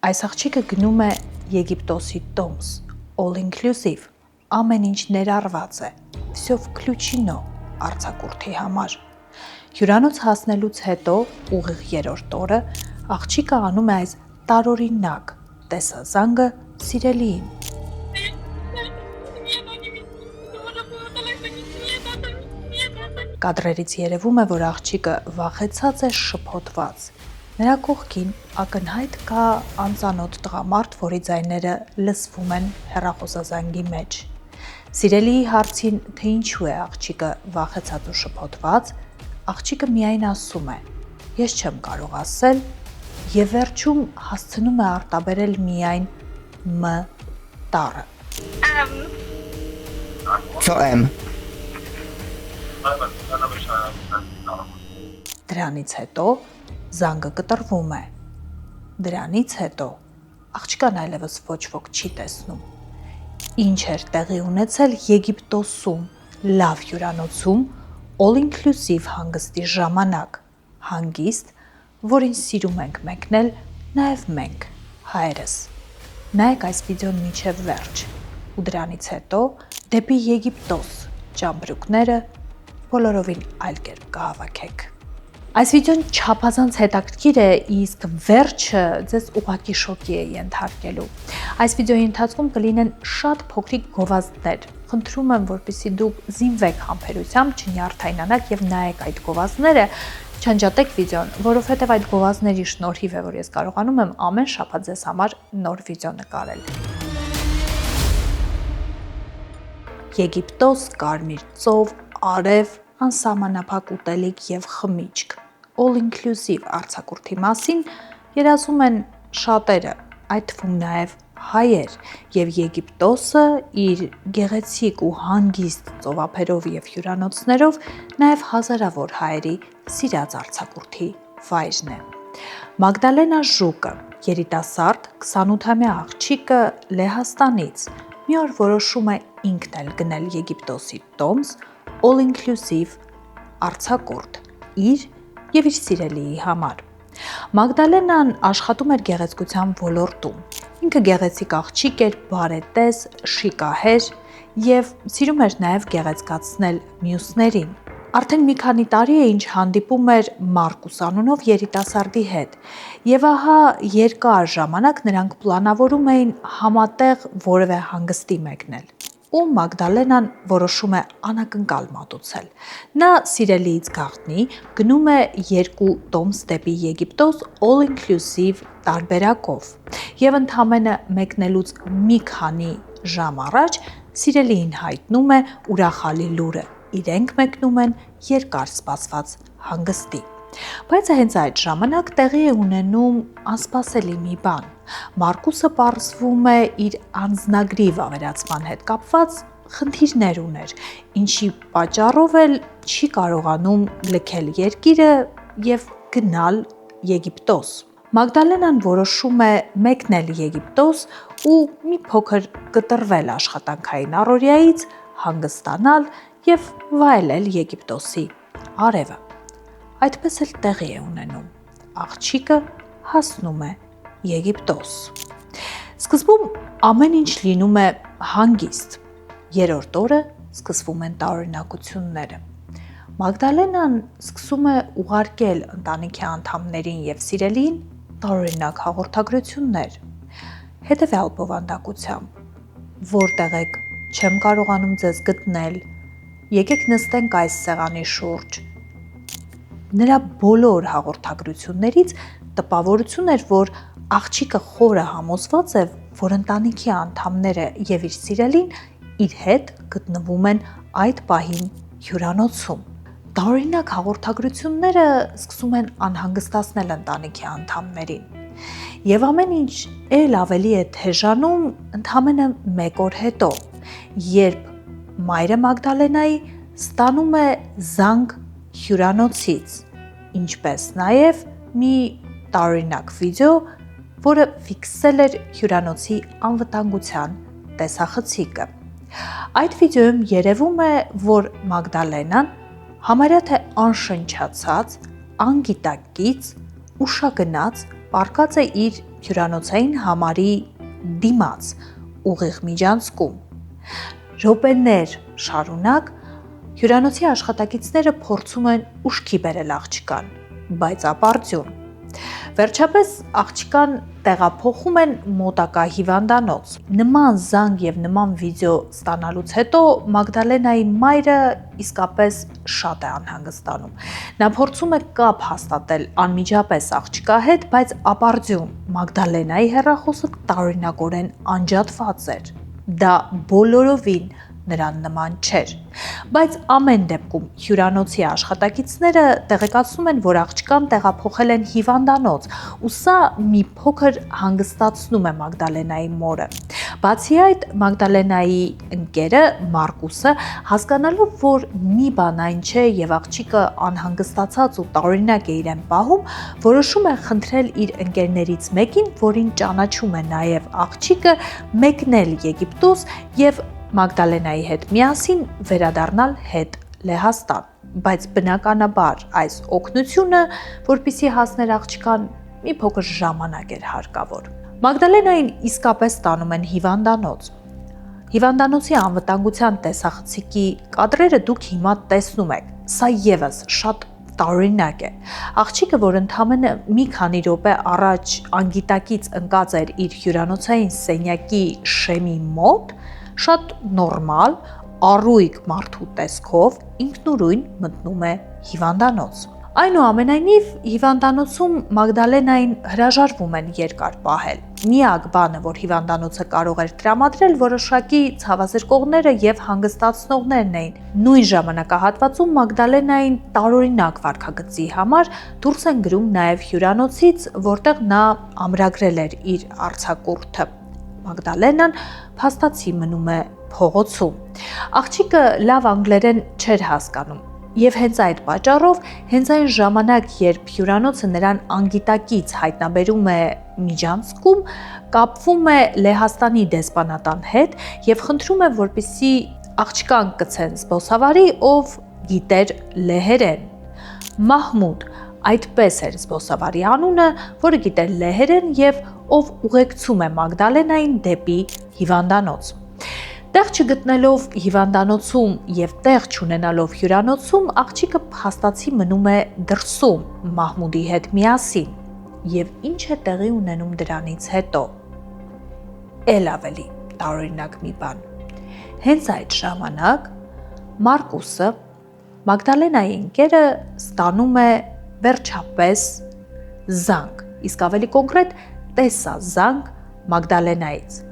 Այս աղջիկը գնում է Եգիպտոսի տոմս, all inclusive, ամեն ինչ ներառված է, всё включено արձակուրդի համար։ Հյուրանոց հասնելուց հետո, ուղիղ երրորդ օրը, աղջիկը անում է այս տարօրինակ տեսազանգը սիրելիին։ Կադրերից երևում է, որ աղջիկը վախեցած է, շփոթված։ Նրա կողքին ակնհայտ կա անծանոթ տղամարդ, որի ձայները լսվում են հեռախոսազանգի մեջ։ Սիրելիի հարցին, թե ինչու է աղջիկը վախեցած ու շփոթված, աղջիկը միայն ասում է. «Ես չեմ կարող ասել» եւ վերջում հասցնում է արտաբերել միայն «մ» տառը։ Դրանից հետո զանգը կտրվում է։ Դրանից հետո աղջկան այլևս ոչ ոք չի տեսնում։ Ինչ էր տեղի ունեցել Եգիպտոսում, լավ հյուրանոցում, all inclusive հանգստի ժամանակ, հանգիստ, որին սիրում ենք մեկնել նաև մենք, հայերս։ Նայեք այս վիդեոն մինչև վերջ, ու դրանից հետո դեպի Եգիպտոս ճամպրուկները բոլորովին այլ կերպ կհավաքեք։ Այս վիդեոն չափազանց հետաքրքիր է, իսկ վերջը ձեզ ուղղակի շոկի է ենթարկելու։ Այս վիդեոյի ընթացքում կլինեն շատ փոքրիկ գովազդներ։ Խնդրում եմ, որպեսզի դուք զինվեք համբերությամբ, չնյարդայնանաք եւ նայեք այդ գովազդները, չանջատեք վիդեոն, որովհետեւ այդ գովազդների շնորհիվ է, որ ես կարողանում եմ ամեն շաբաթ ձեզ համար նոր վիդեո նկարել։ Եգիպտոս, կարմիր ծով, արև, անսահմանափակ ուտելիք եւ խմիչք, all inclusive արձակուրդի մասին երազում են շատերը, այդ թվում նաև հայեր, եւ Եգիպտոսը իր գեղեցիկ ու հանգիստ ծովափերով եւ հյուրանոցներով նաև հազարավոր հայերի սիրած արձակուրդի վայրն է։ Մագդալենա Ժուկը, երիտասարդ 28-ամյա աղջիկը Լեհաստանից, մի օր որոշում է ինքն էլ գնել Եգիպտոսի տոմս, all inclusive արձակուրդ իր եւ իր սիրելիի համար։ Մագդալենան աշխատում էր գեղեցկության ոլորտում։ Ինքը գեղեցիկ աղջիկ էր, բարետես, շիկահեր եւ սիրում էր նաեւ գեղեցկացնել մյուսներին։ Արդեն մի քանի տարի է, ինչ հանդիպում էր Մարկուս անունով երիտասարդի հետ, եւ ահա երկար ժամանակ նրանք պլանավորում էին համատեղ որևէ հանգստի մեկնել։ Ու Մագդալենան որոշում է անակնկալ մատուցել։ Նա սիրելիից գաղտնի գնում է 2 տոմս դեպի Եգիպտոս all inclusive տարբերակով եւ ընդամենը մեկնելուց մի քանի ժամ առաջ սիրելիին հայտնում է ուրախալի լուրը. իրենք մեկնում են երկար սպասված հանգստի։ Բայց հենց այդ ժամանակ տեղի է ունենում անսպասելի մի բան։ Մարկուսը պարզվում է իր անձնագրի վավերացման հետ կապված խնդիրներ ուներ, ինչի պատճառով էլ չի կարողանում լքել երկիրը եւ գնալ Եգիպտոս։ Մագդալենան որոշում է մեկնել Եգիպտոս ու մի փոքր կտրվել աշխատանքային առօրյայից, հանգստանալ եւ վայելել Եգիպտոսի արևը։ Այդպես էլ տեղի է ունենում։ Աղջիկը հասնում է Եգիպտոս։ Սկզբում ամեն ինչ լինում է հանգիստ։ Երրորդ օրը սկսվում են տարօրինակությունները։ Մագդալենան սկսում է ուղարկել ընտանիքի անդամներին եւ սիրելիին տարօրինակ հաղորդագրություններ։ Հետևյալ բովանդակությամբ. որտեղ եք, չեմ կարողանում ձեզ գտնել, եկեք նստենք այս սեղանի շուրջ։ Նրա բոլոր հաղորդագրություններից տպավորություն էր, որ աղջիկը խորը համոզված է, որ ընտանիքի անդամները եւ իր սիրելին իր հետ գտնվում են այդ պահին հյուրանոցում։ Տարօրինակ հաղորդագրությունները սկսում են անհանգստացնել ընտանիքի անդամներին։ Եվ ամեն ինչ էլ ավելի է թեժանում ընդամենը 1 օր հետո, երբ մայրը Մագդալենայի ստանում է զանգ հյուրանոցից, ինչպես նաև մի տարօրինակ վիդեո, որը ֆիքսել էր հյուրանոցի անվտանգության տեսախցիկը։ Այդ վիդեոյում երևում է, որ Մագդալենան համարյա թե անշնչացած, անգիտակից, ուշագնաց պառկած է իր հյուրանոցային համարի դիմաց ուղիղ միջանցքում։ Րոպեներ շարունակ հյուրանոցի աշխատակիցները փորձում են ուշքի բերել աղջկան, բայց ապարդյուն։ Վերջապես աղջկան տեղափոխում են մոտակա հիվանդանոց։ Նման զանգ եւ նման վիդեո ստանալուց հետո Մագդալենայի մայրը իսկապես շատ է անհանգստանում։ Նա փորձում է կապ հաստատել անմիջապես աղջկա հետ, բայց ապարդյուն Մագդալենայի հեռախոսը տարօրինակորեն անջատված էր։ Դա բոլորովին նրան նման չէր, բայց ամեն դեպքում հյուրանոցի աշխատակիցները տեղեկացնում են, որ աղջկան տեղափոխել են հիվանդանոց, ու սա մի փոքր հանգստացնում է Մագդալենայի մորը։ Բացի այդ, Մագդալենայի ընկերը Մարկուսը, հասկանալով, որ մի բան այն չէ եւ աղջիկը անհանգստացած ու տարօրինակ է իրեն պահում, որոշում է խնդրել իր ընկերներից մեկին, որին ճանաչում է նաեւ աղջիկը, մեկնել Եգիպտոս եւ Մագդալենայի հետ միասին վերադառնալ հետ Լեհաստան, բայց բնականաբար այս օգնությունը, որպեսզի հասներ աղջկան, մի փոքր ժամանակ էր հարկավոր։ Մագդալենային իսկապես տանում են հիվանդանոց։ Հիվանդանոցի անվտանգության տեսախցիկի կադրերը դուք հիմա տեսնում եք, սա եւս շատ տարօրինակ է։ Աղջիկը, որ ընդամենը մի քանի րոպե առաջ անգիտակից ընկած էր իր հյուրանոցային սենյակի շեմի մոտ, շատ նորմալ, առույգ մարդու տեսքով ինքնուրույն մտնում է հիվանդանոց։ Այնուամենայնիվ, հիվանդանոցում Մագդալենային հրաժարվում են երկար պահել։ Միակ բանը, որ հիվանդանոցը կարող էր տրամադրել, որոշակի ցավազրկողները եւ հանգստացնողներն էին։ Նույն ժամանակահատվածում Մագդալենային տարօրինակ վարքագծի համար դուրս են գրում նաեւ հյուրանոցից, որտեղ նա ամրագրել էր իր արձակուրդը։ Մագդալենան փաստացի մնում է փողոցում։ Աղջիկը լավ անգլերեն չէր հասկանում եւ հենց այդ պատճառով հենց այն ժամանակ, երբ հյուրանոցը նրան անգիտակից հայտնաբերում է միջանցքում, կապվում է Լեհաստանի դեսպանատան հետ եւ խնդրում է, որպեսզի աղջկան կցեն զբոսավարի, ով գիտեր լեհերեն։ Մահմուդ այդպես էր զբոսավարի անունը, որը գիտեր լեհերեն եւ ով ուղեկցում է Մագդալենային դեպի հիվանդանոց։ Տեղ չգտնելով հիվանդանոցում եւ տեղ չունենալով հյուրանոցում, աղջիկը փաստացի մնում է դրսում Մահմուդի հետ միասին։ Եվ ինչ է տեղի ունենում դրանից հետո։ Էլ ավելի տարօրինակ մի բան։ Հենց այդ ժամանակ Մարկուսը, Մագդալենայի ընկերը, ստանում է վերջապես զանգ, իսկ ավելի կոնկրետ տեսազանգ Մագդալենայից։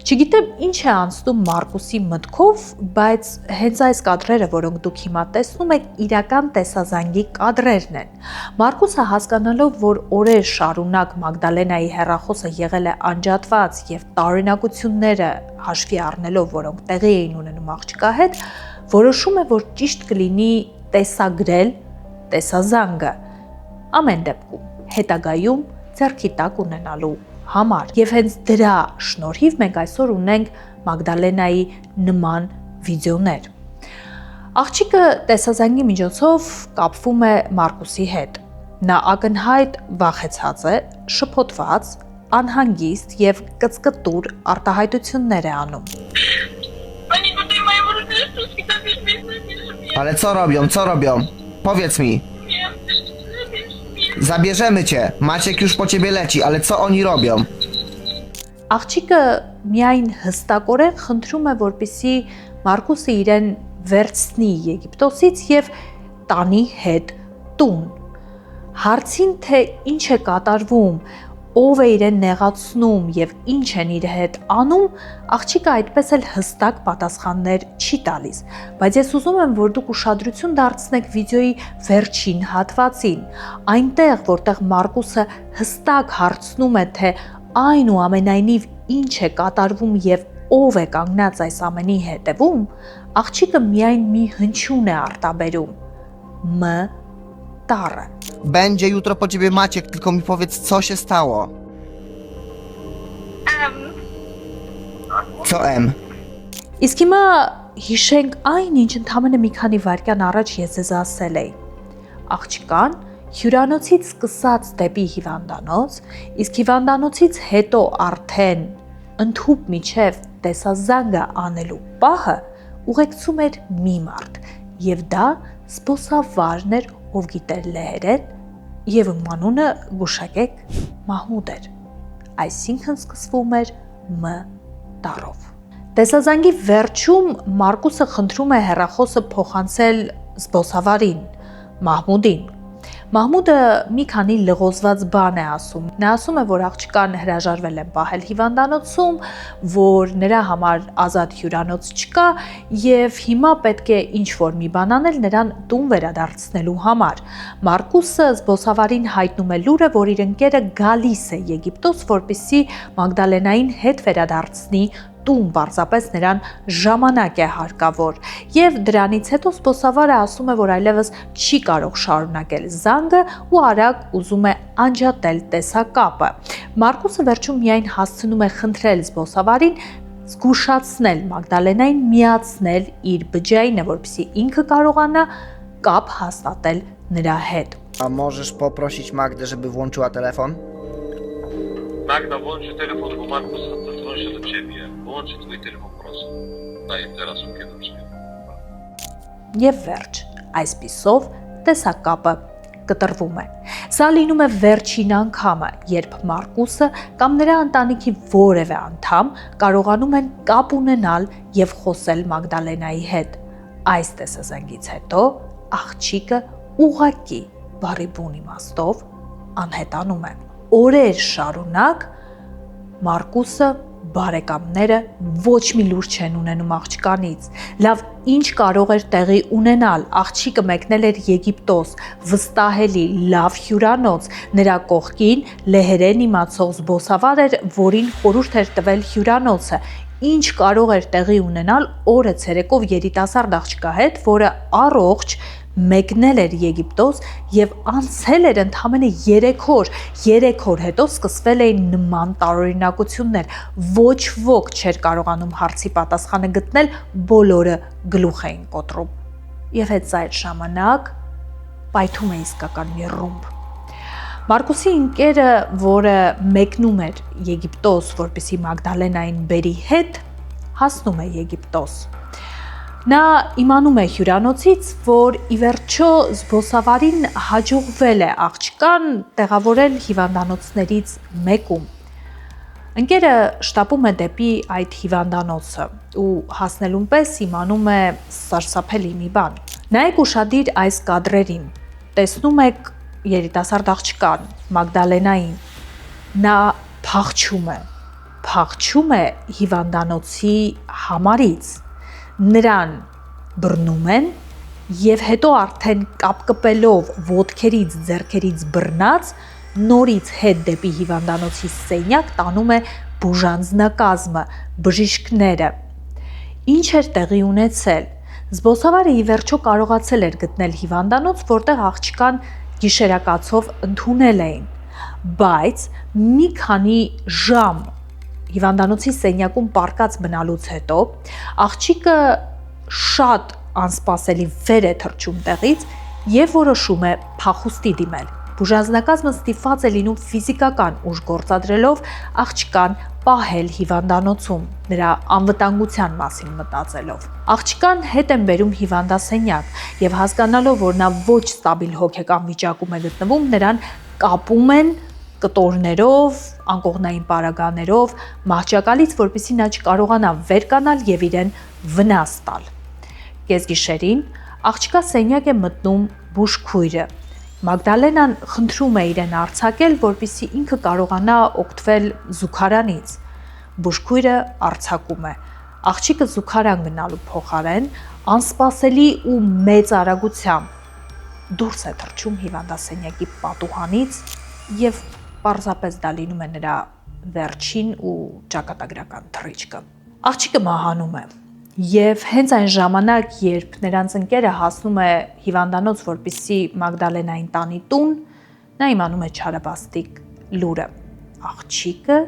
Չգիտեմ ինչ է անցնում Մարկուսի մտքով, բայց հենց այս կադրերը, որոնք դուք հիմա տեսնում եք, իրական տեսազանգի կադրերն են։ Մարկուսը հասկանալով, որ օրեր շարունակ Մագդալենայի հեռախոսը եղել է անջատված եւ տարօրինակությունները հաշվի առնելով, որոնք տեղի էին ունենում աղջկա հետ, որոշում է, որ ճիշտ կլինի տեսագրել տեսազանգը, ամեն դեպքում հետագայում ձեռքի տակ ունենալու համար։ Եվ հենց դրա շնորհիվ մենք այսօր ունենք Մագդալենայի նման վիդեոներ։ Աղջիկը տեսազանգի միջոցով կապվում է Մարկուսի հետ։ Նա ակնհայտ վախեցած է, շփոթված, անհանգիստ եւ կծկտուր արտահայտություններ է անում։ Ale co robią? Powiedz mi. Zabierzemy cię. Maciek już po ciebie leci, ale co oni robią? Աղջիկը միայն հստակորեն խնդրում է, որպեսզի Մարկուսը իրեն վերցնի Եգիպտոսից եւ տանի հետ տուն։ Հարցին, թե ինչ է կատարվում, ով է իրեն նեղացնում եւ ինչ են իր հետ անում, աղջիկը այդպես էլ հստակ պատասխաններ չի տալիս, բայց ես ուզում եմ, որ դուք ուշադրություն դարձնեք վիդեոյի վերջին հատվածին, այնտեղ, որտեղ Մարկուսը հստակ հարցնում է, թե այնուամենայնիվ ինչ է կատարվում եւ ով է կանգնած այս ամենի հետևում, աղջիկը միայն մի հնչյուն է արտաբերում. M տառը։ Będzie jutro po ciebie Maciek, tylko mi powiedz, co się stało. Co M? Իսկ հիմա հիշենք այն, ինչ ընդամենը մի քանի վայրկյան առաջ ես ձեզ ասել էի։ Աղջկան հյուրանոցից սկսած դեպի հիվանդանոց, իսկ հիվանդանոցից հետո արդեն ընդհուպ միջև տեսազանգը անելու պահը ուղեկցում էր մի մարդ, եւ դա զբոսավարն էր, ով գիտեր լեհերեն, եւ անունը գուշակեք Մահմուդ էր, այսինքն սկսվում էր M տառով։ Տեսազանգի վերջում Մարկուսը խնդրում է հեռախոսը փոխանցել զբոսավարին, Մահմուդին։ Մահմուդը մի քանի լղոզված բան է ասում։ Նա ասում է, որ աղջկան հրաժարվել են պահել հիվանդանոցում, որ նրա համար ազատ հյուրանոց չկա եւ հիմա պետք է ինչ-որ մի բան անել նրան տուն վերադարձնելու համար։ Մարկուսը զբոսավարին հայտնում է լուրը, որ իր ընկերը գալիս է Եգիպտոս, որպեսզի Մագդալենային հետ վերադարձնի տուն, պարզապես նրան ժամանակ է հարկավոր, եւ դրանից հետո զբոսավարը ասում է, որ այլևս չի կարող շարունակել զանգը ու արագ ուզում է անջատել տեսակապը։ Մարկուսը վերջում միայն հասցնում է խնդրել զբոսավարին զգուշացնել Մագդալենային միացնել իր բջջայինը, որպեսզի ինքը կարողանա կապ հաստատել նրա հետ։ Możesz poprosić Magdę, żeby włączyła telefon? Magda, włączy telefon, bo Markus zadzwoni się do ciebie. Włączy twój telefon prosto. Daj teraz kiedy przyjdzie. Եվ վերջ, այսպիսով տեսակապը կտրվում է։ Սա լինում է վերջին անգամը, երբ Մարկուսը կամ նրա ընտանիքի որևէ անդամ կարողանում են կապ ունենալ եւ խոսել Մագդալենայի հետ։ Այս տեսազանգից հետո աղջիկը ուղղակի բարի բուն իմաստով անհետանում է։ Օրեր շարունակ Մարկուսը բարեկամները ոչ մի լուր չեն ունենում աղջկանից։ Լավ, ինչ կարող էր տեղի ունենալ, աղջիկը մեկնել էր Եգիպտոս, վստահելի, լավ հյուրանոց, նրա կողքին լեհերեն իմացող զբոսավար էր, որին խորհուրդ էր տվել հյուրանոցը։ Ինչ կարող էր տեղի ունենալ օրը ցերեկով երիտասարդ աղջկա հետ, որը առողջ մեկնել էր Եգիպտոս եւ անցել էր ընդամենը 3 օր։ 3 օր հետո սկսվել էին նման տարօրինակություններ։ Ոչ ոք չէր կարողանում հարցի պատասխանը գտնել, բոլորը գլուխ էին կոտրում։ Եվ հետ այդ ժամանակ պայթում է իսկական մի ռումբ։ Մարկուսի ընկերը, որը մեկնում էր Եգիպտոս, որպեսզի Մագդալենային բերի հետ, հասնում է Եգիպտոս։ Նա իմանում է հյուրանոցից, որ ի վերջո զբոսավարին հաջողվել է աղջկան տեղավորել հիվանդանոցներից մեկում։ Ընկերը շտապում է դեպի այդ հիվանդանոցը ու հասնելուն պես իմանում է սարսափելի մի բան։ Նայեք ուշադիր այս կադրերին։ Տեսնում եք երիտասարդ աղջկան, Մագդալենային։ Նա փախչում է հիվանդանոցի համարից։ Նրան բռնում են եւ հետո արդեն կապ կպելով ոտքերից, ձեռքերից բռնած նորից հետ դեպի հիվանդանոցի սենյակ տանում է բուժանձնակազմը, բժիշկները։ Ինչ էր տեղի ունեցել։ Զբոսավարը ի վերջո կարողացել էր գտնել հիվանդանոց, որտեղ աղջկան գիշերակացով ընդունել էին, բայց մի քանի ժամ հիվանդանոցի սենյակում պառկած մնալուց հետո աղջիկը շատ անսպասելի վեր է թռչում տեղից եւ որոշում է փախուստի դիմել։ Բուժանձնակազմը ստիպված է լինում ֆիզիկական ուժ գործադրելով աղջկան պահել հիվանդանոցում, նրա անվտանգության մասին մտածելով։ Աղջկան հետ են բերում հիվանդասենյակ եւ հասկանալով, որ նա ոչ ստաբիլ հոգեկան վիճակում է գտնվում, նրան կապում են կտորներով, անկողնային պարագաներով, մահճակալից, որպեսզի նա չկարողանա վեր կանալ եւ իրեն վնաս տալ։ Կեսգիշերին աղջկա սենյակ է մտնում բուժքույրը։ Մագդալենան խնդրում է իրեն արձակել, որպեսզի ինքը կարողանա օգտվել զուգարանից։ Բուժքույրը արձակում է։ Աղջիկը զուգարան գնալու փոխարեն անսպասելի ու մեծ արագությամբ դուրս է թռչում հիվանդասենյակի պատուհանից եւ պարզապես դա լինում է նրա վերջին ու ճակատագրական թռիչքը։ Աղջիկը մահանում է եւ հենց այն ժամանակ, երբ նրանց ընկերը հասնում է հիվանդանոց, որպեսզի Մագդալենային տանի տուն, նա իմանում է չարաբաստիկ լուրը։ Աղջիկը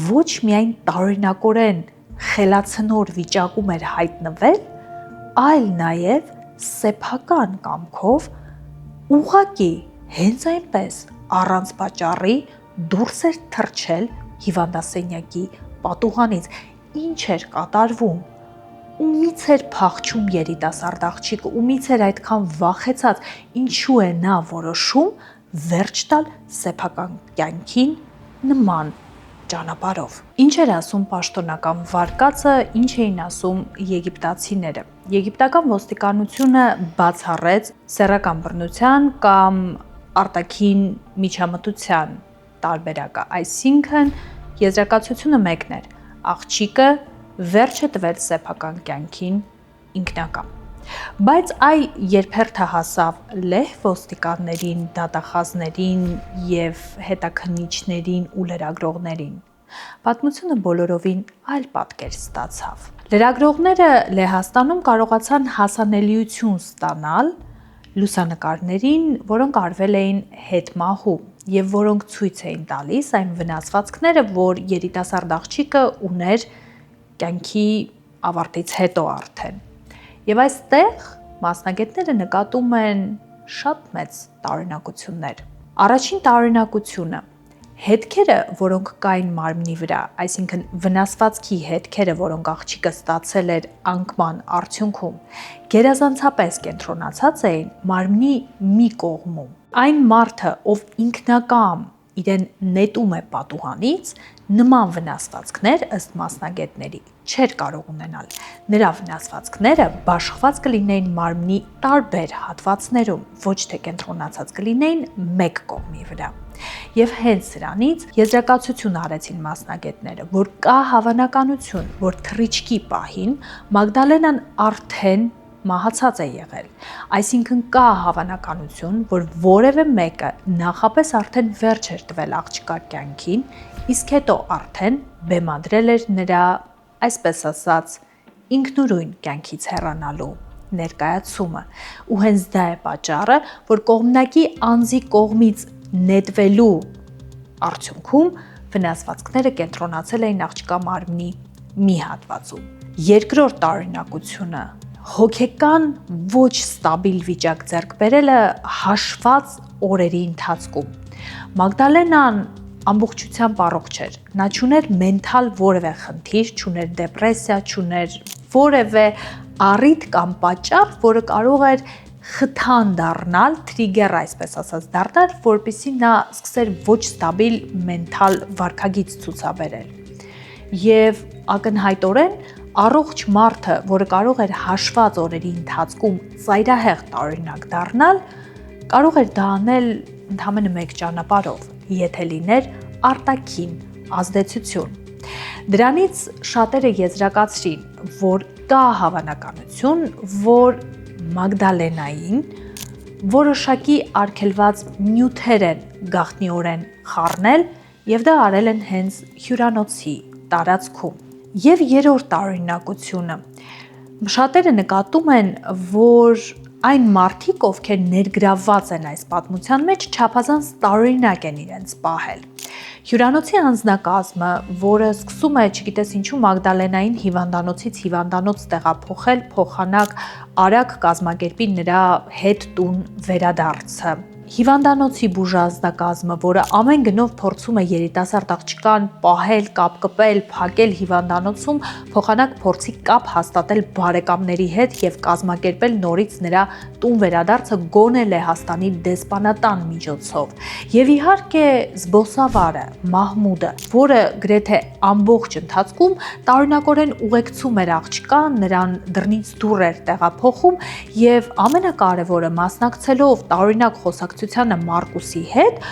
ոչ միայն տարօրինակորեն խելացնոր վիճակում էր հայտնվել, այլ նաեւ սեփական կամքով ուղղակի հենց այնպես առանց պատճառի դուրս էր թռչել հիվանդասենյակի պատուհանից։ Ինչ էր կատարվում։ Ումից էր փախչում երիտասարդ աղջիկը, ումից էր այդքան վախեցած, ինչու է նա որոշում վերջ տալ սեփական կյանքին նման ճանապարհով։ Ինչ էր ասում պաշտոնական վարկածը, ինչ էին ասում եգիպտացիները։ Եգիպտական ոստիկանությունը բացառեց սեռական բռնության կամ արտաքին միջամտության տարբերակը, այսինքն եզրակացությունը մեկն էր՝ աղջիկը վերջը տվել սեփական կյանքին ինքնակամ։ Բայց այ երբ հերթը հասավ լեհ ոստիկաններին, դատախազներին եւ հետաքննիչներին ու լրագրողներին, պատմությունը բոլորովին այլ պատկեր ստացավ։ Լրագրողները Լեհաստանում կարողացան հասանելիություն ստանալ լուսանկարներին, որոնք արվել էին հետմահու եւ որոնք ցույց էին տալիս այն վնասվածքները, որ երիտասարդ աղջիկը ուներ կյանքի ավարտից հետո արդեն։ Եվ այստեղ մասնագետները նկատում են շատ մեծ տարօրինակություններ։ Առաջին տարօրինակությունը՝ հետքերը, որոնք կային մարմնի վրա, այսինքն վնասվածքի հետքերը, որոնք աղջիկը ստացել էր անկման արդյունքում, գերազանցապես կենտրոնացած էին մարմնի մի կողմում։ Այն մարդը, ով ինքնակամ իրեն նետում է պատուհանից, նման վնասվածքներ ըստ մասնագետների չէր կարող ունենալ։ Նրա վնասվածքները բաշխված կլինեին մարմնի տարբեր հատվածներում, ոչ թե կենտրոնացած կլինեին մեկ կողմի վրա։ Եվ հենց սրանից եզրակացություն արեցին մասնագետները, որ կա հավանականություն, որ թռիչքի պահին Մագդալենան արդեն մահացած է եղել, այսինքն կա հավանականություն, որ որևէ մեկը նախապես արդեն վերջ էր տվել աղջկա կյանքին, իսկ հետո արդեն բեմադրել էր նրա, այսպես ասած, ինքնուրույն կյանքից հեռանալու ներկայացումը։ Ու հենց դա է պատճառը, որ կողմնակի անձի կողմից նետվելու արդյունքում վնասվածքները կենտրոնացել էին աղջկա մարմնի մի հատվածում։ Երկրորդ տարօրինակությունը՝ հոգեկան ոչ ստաբիլ վիճակ ձեռք բերելը հաշված օրերի ընթացքում։ Մագդալենան ամբողջությամբ առողջ էր, նա չուներ մենթալ որևէ խնդիր, չուներ դեպրեսիա, չուներ որևէ առիթ կամ պատճառ, որը կարող էր խթան դառնալ, թրիգեր այսպես ասած դառնալ, որպեսզի նա սկսեր ոչ ստաբիլ մենթալ վարքագիծ ցուցաբերել։ Եվ ակնհայտորեն առողջ մարդը, որը կարող էր հաշված օրերի ընթացքում ծայրահեղ տարօրինակ դառնալ, կարող էր դա անել ընդամենը մեկ ճանապարհով, եթե լիներ արտաքին ազդեցություն։ Դրանից շատերը եզրակացրին, որ կա հավանականություն, որ Մագդալենային որոշակի արգելված նյութեր են գաղտնիորեն խառնել եւ դա արել են հենց հյուրանոցի տարածքում։ Եվ երրորդ տարօրինակությունը՝ շատերը նկատում են, որ այն մարդիկ, ովքեր ներգրավված են այս պատմության մեջ, չափազանց տարօրինակ են իրենց պահել։ Հյուրանոցի անձնակազմը, որը սկսում է, չգիտես ինչու, Մագդալենային հիվանդանոցից հիվանդանոց տեղափոխել, փոխանակ արագ կազմակերպի նրա հետ տուն վերադարձը։ Հիվանդանոցի բուժանձնակազմը, որը ամեն գնով փորձում է երիտասարդ աղջկան պահել, կապ կպել, փակել հիվանդանոցում, փոխանակ փորձի կապ հաստատել բարեկամների հետ եւ կազմակերպել նորից նրա տուն վերադարձը գոնե Լեհաստանի դեսպանատան միջոցով։ Եվ իհարկե զբոսավարը Մահմուդը, որը գրեթե ամբողջ ընթացքում տարօրինակորեն ուղեկցում էր աղջկան, նրան դռնից դուռ էր տեղափոխում եւ ամենակարևորը մասնակցելով տարօրինակ խոսակցությանը Մարկուսի հետ,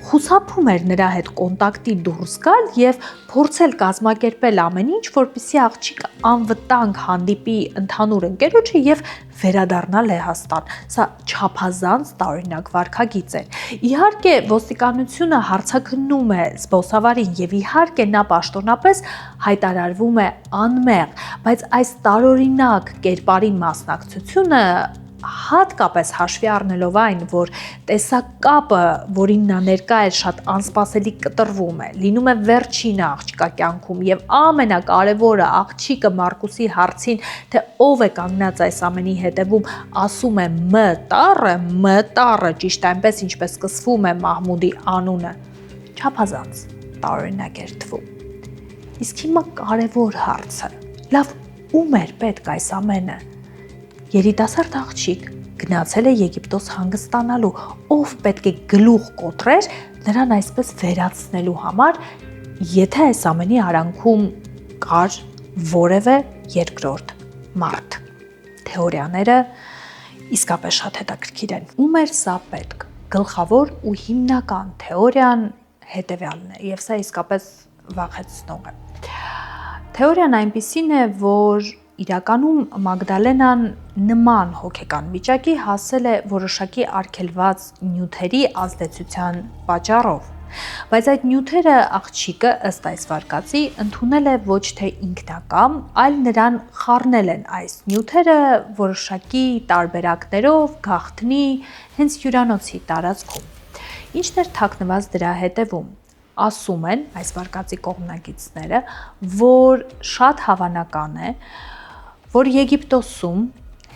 խուսափում էր նրա հետ կոնտակտի դուրս գալ եւ փորձել կազմակերպել ամեն ինչ, որպեսզի աղջիկը անվտանգ հանդիպի ընդհանուր ընկերոջը եւ վերադառնա Լեհաստան։ Սա չափազանց տարօրինակ վարքագիծ է։ Իհարկե ոստիկանությունը հարցաքննում է զբոսավարին եւ իհարկե նա պաշտոնապես հայտարարվում է անմեղ, բայց այս տարօրինակ կերպարի մասնակցությունը հատկապես հաշվի առնելով այն, որ տեսակապը, որին նա ներկա է, շատ անսպասելի կտրվում է, լինում է վերջինը աղջկա կյանքում եւ ամենակարևորը աղջիկը Մարկուսի հարցին, թե ով է կանգնած այս ամենի հետևում, ասում է մտառը, ճիշտ այնպես ինչպես սկսվում է Մահմուդի անունը, չափազանց տարօրինակ էր թվում։ Իսկ հիմա կարևոր հարցը, լավ, ում էր պետք այս ամենը։ Երիտասարդ աղջիկ գնացել է Եգիպտոս հանգստանալու, ով պետք է գլուխ կոտրեր նրան այսպես վերացնելու համար, եթե այս ամենի արանքում կար որևէ երկրորդ մարդ։ Թեորիաները իսկապես շատ հետաքրքիր են։ Ում էր սա պետք։ Գլխավոր ու հիմնական թեորիան հետևյալն է, եւ սա իսկապես վախեցնող է։ Թեորիան այնպիսին է, որ իրականում Մագդալենան նման հոգեկան վիճակի հասել է որոշակի արգելված նյութերի ազդեցության պատճառով, բայց այդ նյութերը աղջիկը ըստ այս վարկածի ընդունել է ոչ թե ինքնակամ, այլ նրան խառնել են այս նյութերը որոշակի տարբերակներով գաղտնի հենց հյուրանոցի տարածքում։ Ինչն էր թաքնված դրա հետևում։ Ասում են այս վարկածի կողմնակիցները, որ շատ հավանական է, որ Եգիպտոսում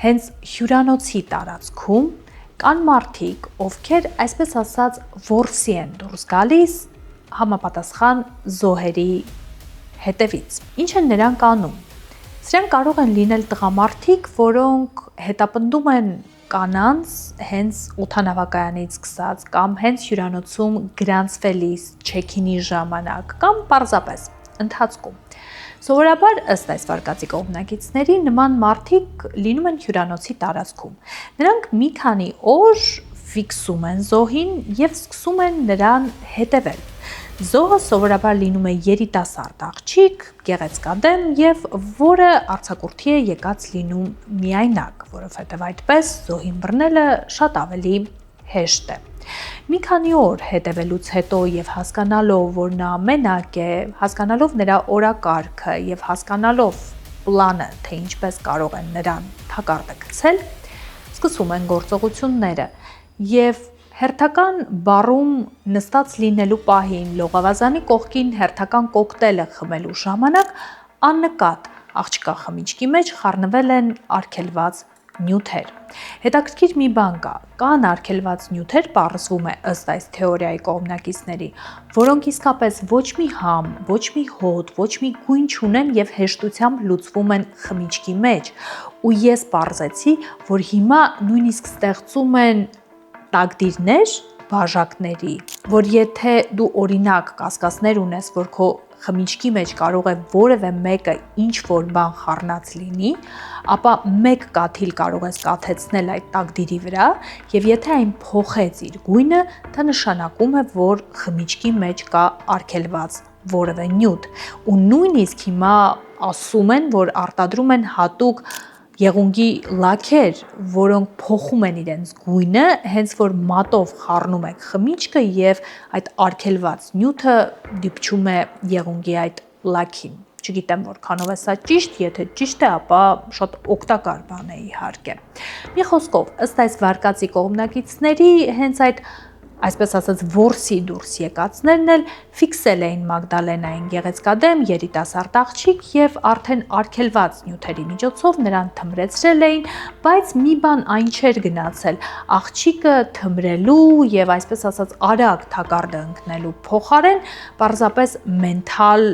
հենց հյուրանոցի տարածքում կան մարդիկ, ովքեր այսպես ասած որսի են դուրս գալիս համապատասխան զոհերի հետևից։ Ինչ են նրանք անում։ Սրանք կարող են լինել տղամարդիկ, որոնք հետապնդում են կանանց հենց օդանավակայանից սկսած կամ հենց հյուրանոցում գրանցվելիս չեքինի ժամանակ կամ պարզապես ընթացքում։ Սովորաբար ըստ այս վարկածի կողմնակիցների նման մարդիկ լինում են հյուրանոցի տարածքում։ Նրանք մի քանի օր ֆիքսում են զոհին եւ սկսում են նրան հետևել։ Զոհը սովորաբար լինում է երիտասարդ աղջիկ, գեղեցկադեմ եւ որը արձակուրդի է եկած լինում միայնակ, որովհետեւ այդպես զոհին բռնելը շատ ավելի հեշտ է։ Մի քանի օր հետևելուց հետո եւ հասկանալով, որ նա մենակ է, հասկանալով նրա օրակարգը եւ հասկանալով պլանը, թե ինչպես կարող են նրան թակարդը գցել, սկսում են գործողությունները եւ հերթական բառում նստած լինելու պահին լողավազանի կողքին հերթական կոկտեյլը խմելու ժամանակ աննկատ աղջկա խմիչքի մեջ խառնվել են արգելված նյութեր։ Հետաքրքիր մի բան կա, կան արգելված նյութեր, պարզվում է ըստ այս թեորիայի կողմնակիցների, որոնք իսկապես ոչ մի համ, ոչ մի հոտ, ոչ մի գույն չունեն եւ հեշտությամբ լուծվում են խմիչքի մեջ։ Ու ես պարզեցի, որ հիմա նույնիսկ ստեղծում են տակդիրներ բաժակների, որ եթե դու օրինակ կասկածներ ունես, որ քո խմիչքի մեջ կարող է որևէ մեկը ինչ-որ բան խառնած լինի, ապա մեկ կաթիլ կարող ես կաթեցնել այդ տակդիրի վրա եւ եթե այն փոխեց իր գույնը, դա նշանակում է, որ խմիչքի մեջ կա արգելված որևէ նյութ։ Ու նույնիսկ հիմա ասում են, որ արտադրում են հատուկ եղունգի լաքեր, որոնք փոխում են իրենց գույնը, հենց որ մատով խառնում եք խմիչքը եւ այդ արգելված նյութը դիպչում է եղունգի այդ լաքին։ Չգիտեմ որքանով է սա ճիշտ, եթե ճիշտ է, ապա շատ օգտակար բան է իհարկե։ Մի խոսքով, ըստ այս վարկածի կողմնակիցների, հենց այդ այսպես ասած որսի դուրս եկածներն էլ ֆիքսել էին Մագդալենային գեղեցկադեմ երիտասարդ աղջիկ եւ արդեն արգելված նյութերի միջոցով նրան թմրեցրել էին, բայց մի բան այն չէր գնացել, աղջիկը թմրելու եւ այսպես ասած արագ թակարդը ընկնելու փոխարեն պարզապես մենթալ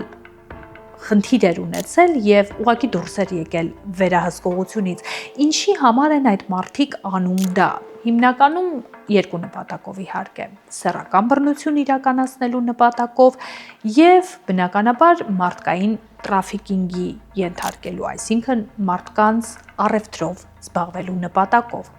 խնդիր էր ունեցել եւ ուղղակի դուրս էր եկել վերահսկողությունից։ Ինչի համար են այդ մարդիկ անում դա։ Հիմնականում երկու նպատակով իհարկե, սեռական բռնություն իրականացնելու նպատակով եւ բնականաբար մարդկային տրաֆիկինգի ենթարկելու, այսինքն մարդկանց առևտրով զբաղվելու նպատակով։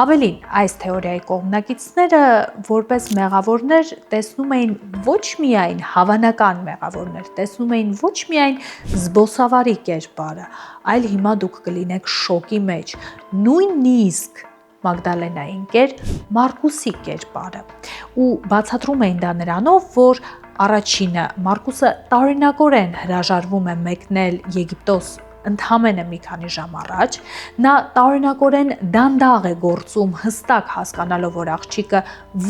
Ավելին, այս թեորիայի կողմնակիցները որպես մեղավորներ տեսնում էին ոչ միայն հավանական մեղավորներ, տեսնում էին ոչ միայն զբոսավարի կերպարը, այլ հիմա դուք կլինեք շոկի մեջ, նույնիսկ Մագդալենային կեր Մարկուսի կերպարը ու բացատրում էին դա նրանով, որ առաջինը Մարկուսը տարօրինակորեն հրաժարվում է մեկնել Եգիպտոս ընդհանրապես մի քանի ժամ առաջ, նա տարօրինակորեն դանդաղ է գործում, հստակ հասկանալով, որ աղջիկը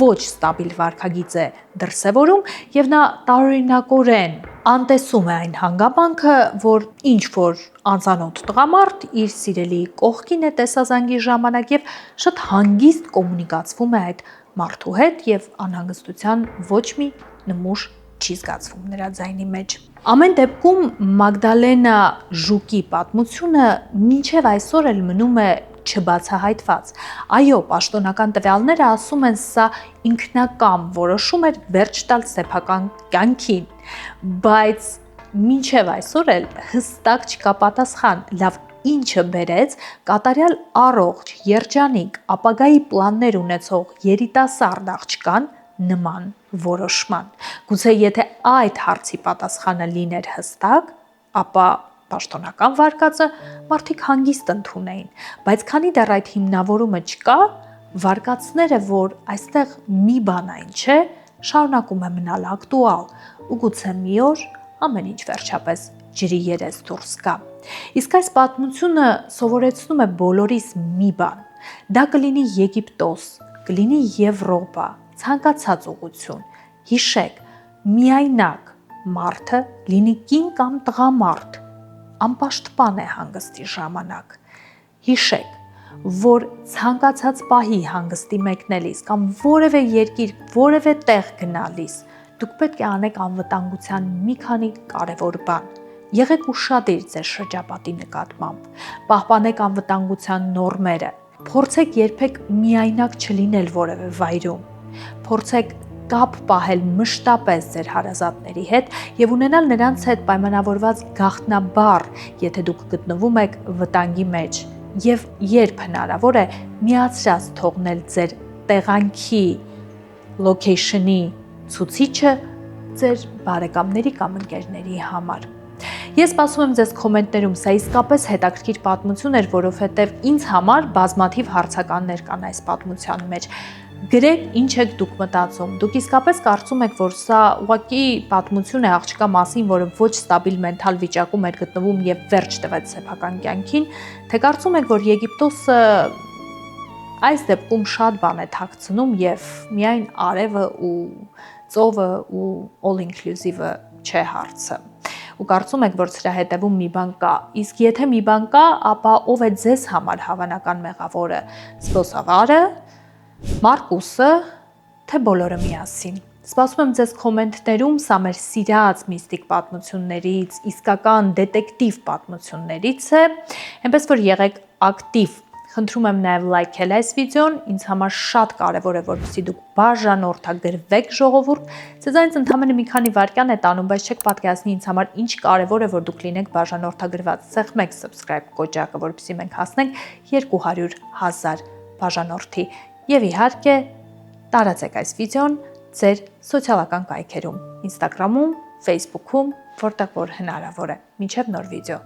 ոչ ստաբիլ վարքագիծ է դրսևորում, եւ նա տարօրինակորեն անտեսում է այն հանգամանքը, որ ինչ որ անծանոթ տղամարդ իր սիրելի կողքին է տեսազանգի ժամանակ եւ շատ հանգիստ կոմունիկացվում է այդ մարդու հետ եւ անհանգստության ոչ մի նմուշ չի զգացվում նրա ձայնի մեջ։ Ամեն դեպքում Մագդալենա Ժուկի պատմությունը մինչև այսօր էլ մնում է չբացահայտված։ Այո, պաշտոնական տվյալները ասում են, սա ինքնակամ որոշում էր վերջ տալ սեփական կյանքին, բայց մինչև այսօր էլ հստակ չկա պատասխան, լավ ինչը բերեց կատարյալ առողջ, երջանիկ, ապագայի պլաններ ունեցող երիտասարդ աղջկան նման որոշման։ Գուցե եթե այդ հարցի պատասխանը լիներ հստակ, ապա պաշտոնական վարկածը մարդիկ հանգիստ ընդունեին, բայց քանի դեռ այդ հիմնավորումը չկա, վարկածները, որ այստեղ մի բան այն չէ, շարունակում է մնալ ակտուալ ու գուցե մի օր ամեն ինչ վերջապես ջրի երես դուրս գա։ Իսկ այս պատմությունը սովորեցնում է բոլորիս մի բան. դա կլինի Եգիպտոս, կլինի Եվրոպա, ցանկացած ուղղություն։ Հիշեք, միայնակ մարդը, լինի կին կամ տղամարդ, անպաշտպան է հանգստի ժամանակ։ Հիշեք, որ ցանկացած պահի հանգստի մեկնելիս կամ որևէ երկիր, որևէ տեղ գնալիս, դուք պետք է անեք անվտանգության մի քանի կարևոր բան։ Եղեք ուշադիր ձեր շրջապատի նկատմամբ, պահպանեք անվտանգության նորմերը, փորձեք երբեք միայնակ չլինել որևէ վայրում, փորձեք կապ պահել մշտապես ձեր հարազատների հետ եւ ունենալ նրանց հետ պայմանավորված գաղտնաբառ, եթե դուք գտնվում եք վտանգի մեջ, եւ երբ հնարավոր է միացրած թողնել ձեր տեղանքի location-ի ցուցիչը ձեր բարեկամների կամ ընկերների համար։ Ես սպասում եմ ձեզ կոմենտներում, սա իսկապես հետաքրքիր պատմություն էր, որովհետև ինձ համար բազմաթիվ հարցականներ կան այս պատմության մեջ։ Գրեք ինչ եք դուք մտածում, դուք իսկապես կարծում եք, որ սա ուղղակի պատմություն է աղջկա մասին, որը ոչ ստաբիլ մենթալ վիճակում էր գտնվում եւ վերջ տվեց սեփական կյանքին, թե կարծում եք, որ Եգիպտոսը այս դեպքում շատ բան է թաքցնում եւ միայն արևը ու ծովը ու all inclusive-ը չէ հարցը։ Ու կարծում եք, որ սրա հետևում մի բան կա։ Իսկ եթե մի բան կա, ապա ով է ձեզ համար հավանական մեղավորը՝ զբոսավարը, Մարկուսը, թե բոլորը միասին։ Սպասում եմ ձեզ կոմենտներում, սա մեր սիրած միստիկ պատմություններից, իսկական դետեկտիվ պատմություններից է, այնպես որ եղեք ակտիվ։ Խնդրում եմ նաև լայքել այս վիդեոն, ինձ համար շատ կարևոր է, որպեսզի դուք բաժանորդագրվեք ժողովուրդ։ Ձեզանից ընդամենը մի քանի վայրկյան է տանում, բայց չեք պատկերացնի ինձ համար ինչ կարևոր է, որ դուք լինեք բաժանորդագրված։ Սեղմեք subscribe կոճակը, որպեսզի մենք հասնենք 200,000 բաժանորդի։ Եվ իհարկե, տարածեք այս վիդեոն ձեր սոցիալական կայքերում, Instagram-ում, Facebook-ում, որտեղ որ հնարավոր է։ Մինչև նոր վիդեո։